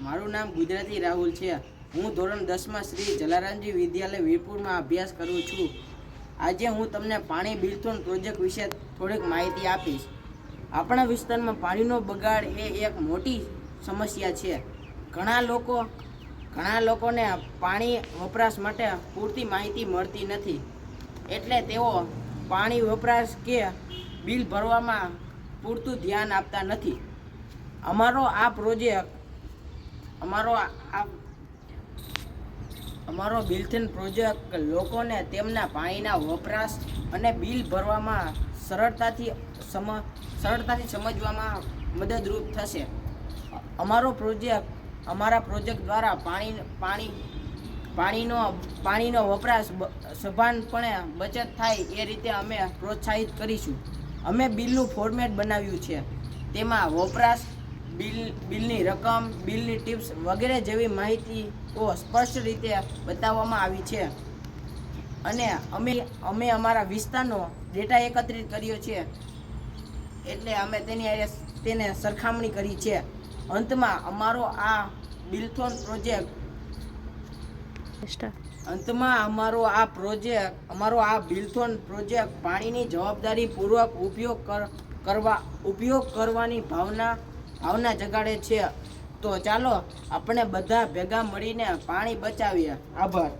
મારું નામ ગુજરાતી રાહુલ છે। હું ધોરણ 10 માં શ્રી જલારામજી વિદ્યાલય વીરપુરમાં અભ્યાસ કરું છું। આજે હું તમને પાણી બિલથોન પ્રોજેક્ટ વિશે થોડીક માહિતી આપીશ। આપણા વિસ્તારમાં પાણીનો બગાડ એ એક મોટી સમસ્યા છે। ઘણા લોકોને પાણી વપરાશ માટે પૂરતી માહિતી મળતી નથી, એટલે તેઓ પાણી વપરાશ કે બિલ ભરવામાં પૂરતું ધ્યાન આપતા નથી। અમારો બિલથોન પ્રોજેક્ટ લોકોને તેમના પાણીના વપરાશ અને બિલ ભરવામાં સરળતાથી સમજવામાં મદદરૂપ થશે। અમારા પ્રોજેક્ટ દ્વારા પાણીનો વપરાશ સભાનપણે બચત થાય એ રીતે અમે પ્રોત્સાહિત કરીશું। અમે બિલનું ફોર્મેટ બનાવ્યું છે, તેમાં વપરાશ, બિલની રકમ, બિલની ટિપ્સ વગેરે જેવી માહિતીઓ સ્પષ્ટ રીતે બતાવવામાં આવી છે અને અમે અમારા વિસ્તારનો ડેટા એકત્રિત કર્યો છે, એટલે અમે તેને સરખામણી કરી છે। અંતમાં અમારો આ બિલથોન પ્રોજેક્ટ પાણીની જવાબદારીપૂર્વક ઉપયોગ કરવાની ભાવના જગાડે છે। તો ચાલો આપણે બધા ભેગા મળીને પાણી બચાવીએ। આભાર।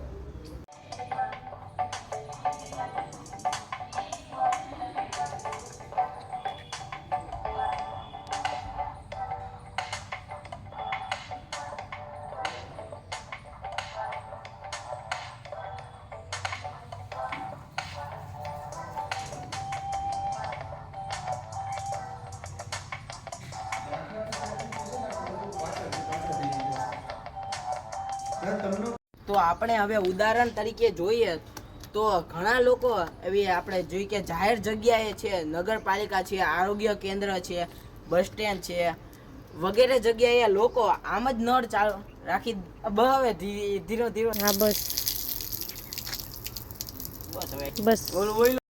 તો આપણે હવે ઉદાહરણ તરીકે જોઈએ તો ઘણા લોકો એવી આપણે જોઈએ કે જાહેર જગ્યાએ છે, નગરપાલિકા છે, આરોગ્ય કેન્દ્ર છે, બસ સ્ટેન્ડ છે વગેરે જગ્યાએ લોકો આમ જ નળ ચાલુ રાખી હવે ધીરો હા બસ બસ હવે બસ બોલ